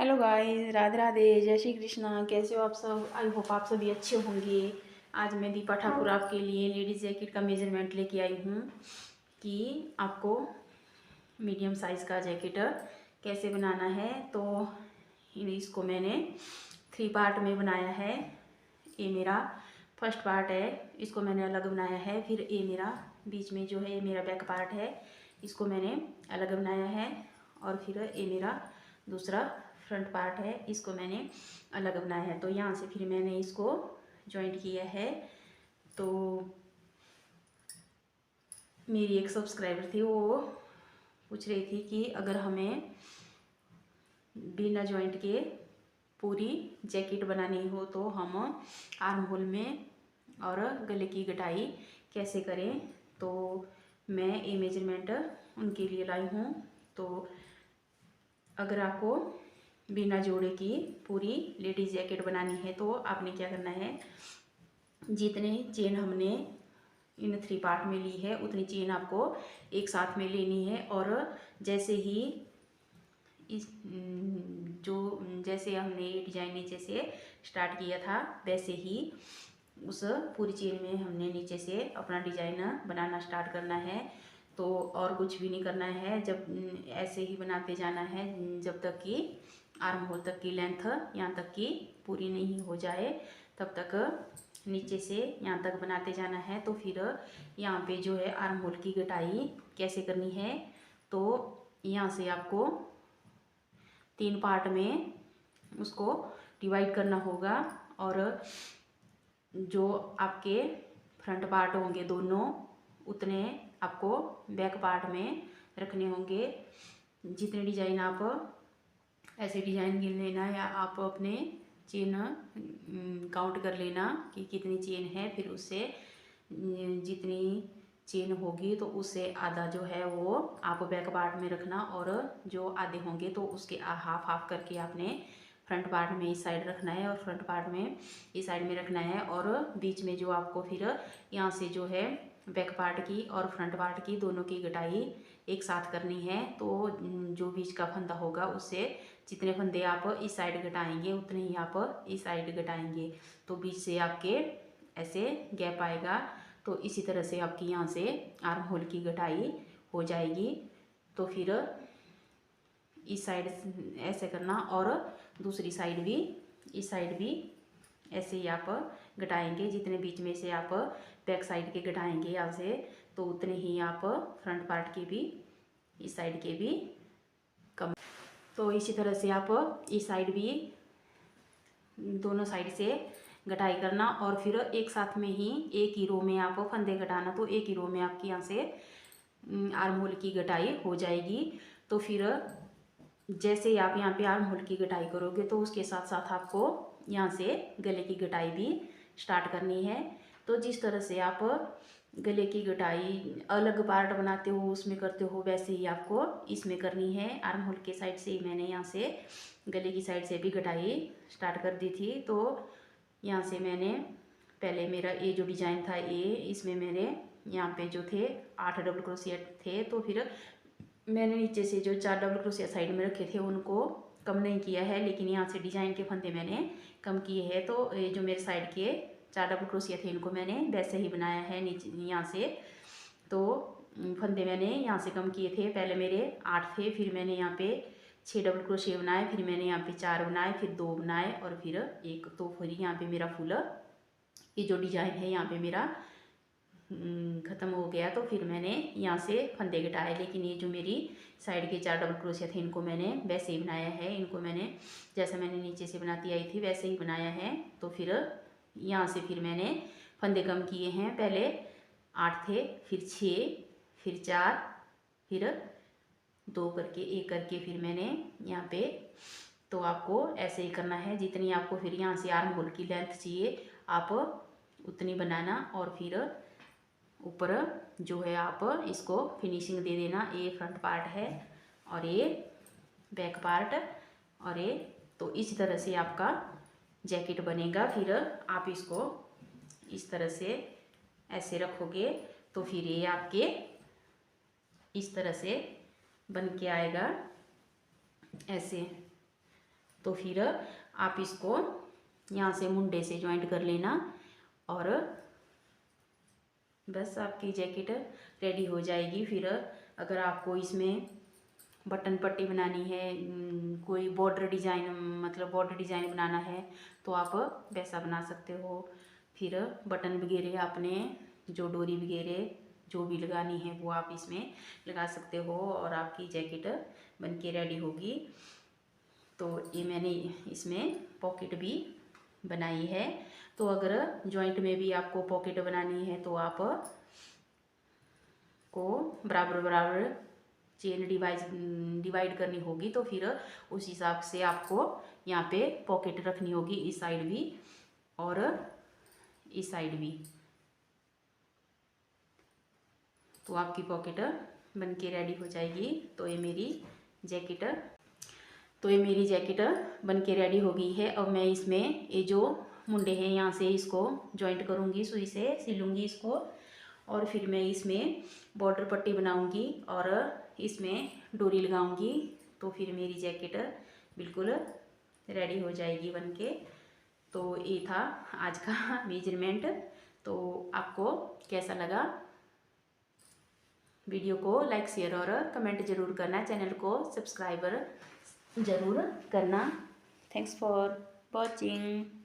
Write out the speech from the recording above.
Hello guys, Radhe Radhe, जय श्री कृष्णा। कैसे हो आप सब? आई होप आप सभी अच्छे होंगे। आज मैं दीपा ठाकुर आपके लिए लेडीज़ जैकेट का मेजरमेंट लेके आई हूँ कि आपको मीडियम साइज़ का जैकेट कैसे बनाना है। तो इसको मैंने 3 पार्ट में बनाया है। ये मेरा फर्स्ट पार्ट है, इसको मैंने अलग बनाया है। फिर ये मेरा बीच में जो है ये मेरा बैक पार्ट है, इसको मैंने अलग बनाया है। और फिर ये मेरा दूसरा फ्रंट पार्ट है, इसको मैंने अलग बनाया है। तो यहाँ से फिर मैंने इसको जॉइंट किया है। तो मेरी एक सब्सक्राइबर थी, वो पूछ रही थी कि अगर हमें बिना जॉइंट के पूरी जैकेट बनानी हो तो हम आर्म होल में और गले की कटाई कैसे करें। तो मैं ये मेजरमेंट उनके लिए लाई हूँ। तो अगर आपको बिना जोड़े की पूरी लेडीज़ जैकेट बनानी है तो आपने क्या करना है, जितने चेन हमने इन 3 पार्ट में ली है उतनी चेन आपको एक साथ में लेनी है। और जैसे ही इस जैसे हमने ये डिज़ाइन नीचे से स्टार्ट किया था वैसे ही उस पूरी चेन में हमने नीचे से अपना डिज़ाइन बनाना स्टार्ट करना है। तो और कुछ भी नहीं करना है, जब ऐसे ही बनाते जाना है जब तक कि आर्म होल तक की लेंथ यहाँ तक की पूरी नहीं हो जाए, तब तक नीचे से यहाँ तक बनाते जाना है। तो फिर यहाँ पे जो है आर्म होल की कटाई कैसे करनी है, तो यहाँ से आपको 3 पार्ट में उसको डिवाइड करना होगा। और जो आपके फ्रंट पार्ट होंगे दोनों, उतने आपको बैक पार्ट में रखने होंगे। जितने डिज़ाइन आप ऐसे डिज़ाइन गिन लेना, या आप अपने चेन काउंट कर लेना कि कितनी चेन है। फिर उससे जितनी चेन होगी तो उससे आधा जो है वो आप बैक पार्ट में रखना, और जो आधे होंगे तो उसके हाफ हाफ करके आपने फ्रंट पार्ट में इस साइड रखना है और फ्रंट पार्ट में इस साइड में रखना है। और बीच में जो आपको फिर यहाँ से जो है बैक पार्ट की और फ्रंट पार्ट की दोनों की कटाई एक साथ करनी है। तो जो बीच का फंदा होगा उससे जितने फंदे आप इस साइड घटाएंगे उतने ही आप इस साइड घटाएंगे, तो बीच से आपके ऐसे गैप आएगा। तो इसी तरह से आपकी यहाँ से आर्म होल की कटाई हो जाएगी। तो फिर इस साइड ऐसे करना, और दूसरी साइड भी, इस साइड भी ऐसे ही आप घटाएंगे। जितने बीच में से आप बैक साइड के घटाएंगे यहाँ से, तो उतने ही आप फ्रंट पार्ट के भी, इस साइड के भी कम। तो इसी तरह से आप इस साइड भी दोनों साइड से घटाई करना, और फिर एक साथ में ही एक ही रो में आप फंदे घटाना। तो एक ही रो में आपकी यहाँ से आर्म होल की घटाई हो जाएगी। तो फिर जैसे ही आप यहाँ पे आर्म होल की घटाई करोगे तो उसके साथ साथ आपको यहाँ से गले की घटाई भी स्टार्ट करनी है। तो जिस तरह से आप गले की घटाई अलग पार्ट बनाते हो उसमें करते हो, वैसे ही आपको इसमें करनी है। आर्म होल के साइड से ही मैंने यहाँ से गले की साइड से भी घटाई स्टार्ट कर दी थी। तो यहाँ से मैंने पहले मेरा ये जो डिज़ाइन था ये, इसमें मेरे यहाँ पे जो थे 8 डबल क्रोशिया थे। तो फिर मैंने नीचे से जो 4 डबल क्रोशिया साइड में रखे थे उनको कम नहीं किया है, लेकिन यहाँ से डिज़ाइन के फंदे मैंने कम किए हैं। तो ये जो मेरे साइड के 4 डबल क्रोशिया थे इनको मैंने वैसे ही बनाया है नीचे यहाँ से। तो फंदे मैंने यहाँ से कम किए थे, पहले मेरे 8 थे, फिर मैंने यहाँ पे 6 डबल क्रोशिया बनाए, फिर मैंने यहाँ पे 4 बनाए, फिर 2 बनाए और फिर 1। तो फिर यहाँ पे मेरा फुल ये जो डिज़ाइन है यहाँ पे मेरा ख़त्म हो गया। तो फिर मैंने यहाँ से फंदे घटाए, लेकिन ये जो मेरी साइड के 4 डबल क्रोशिया थे इनको मैंने वैसे ही बनाया है। इनको मैंने जैसा मैंने नीचे से बनाती आई थी वैसे ही बनाया है। तो फिर यहाँ से फिर मैंने फंदे कम किए हैं, पहले 8 थे, फिर 6, फिर 4, फिर 2 करके 1 करके फिर मैंने यहाँ पे। तो आपको ऐसे ही करना है, जितनी आपको फिर यहाँ से आर्म होल की लेंथ चाहिए आप उतनी बनाना। और फिर ऊपर जो है आप इसको फिनिशिंग दे देना। ये फ्रंट पार्ट है और ये बैक पार्ट, और ये तो इस तरह से आपका जैकेट बनेगा। फिर आप इसको इस तरह से ऐसे रखोगे तो फिर ये आपके इस तरह से बन के आएगा ऐसे। तो फिर आप इसको यहाँ से मुंडे से जॉइंट कर लेना और बस आपकी जैकेट रेडी हो जाएगी। फिर अगर आपको इसमें बटन पट्टी बनानी है, कोई बॉर्डर डिज़ाइन मतलब बॉर्डर डिज़ाइन बनाना है तो आप वैसा बना सकते हो। फिर बटन वगैरह आपने जो डोरी वगैरह जो भी लगानी है वो आप इसमें लगा सकते हो और आपकी जैकेट बन के रेडी होगी। तो ये मैंने इसमें पॉकेट भी बनाई है। तो अगर जॉइंट में भी आपको पॉकेट बनानी है तो आप को बराबर बराबर चेन डिवाइड करनी होगी। तो फिर उस हिसाब से आपको यहाँ पे पॉकेट रखनी होगी, इस साइड भी और इस साइड भी। तो आपकी पॉकेट बन के रेडी हो जाएगी। तो ये मेरी जैकेट बन के रेडी हो गई है। अब मैं इसमें ये जो मुंडे हैं यहाँ से इसको जॉइंट करूँगी, सुई से सिलूँगी इसको और फिर मैं इसमें बॉर्डर पट्टी बनाऊँगी और इसमें डोरी लगाऊँगी। तो फिर मेरी जैकेट बिल्कुल रेडी हो जाएगी बन के। तो ये था आज का मेजरमेंट। तो आपको कैसा लगा? वीडियो को लाइक शेयर और कमेंट ज़रूर करना, चैनल को सब्सक्राइबर ज़रूर करना। Thanks for watching.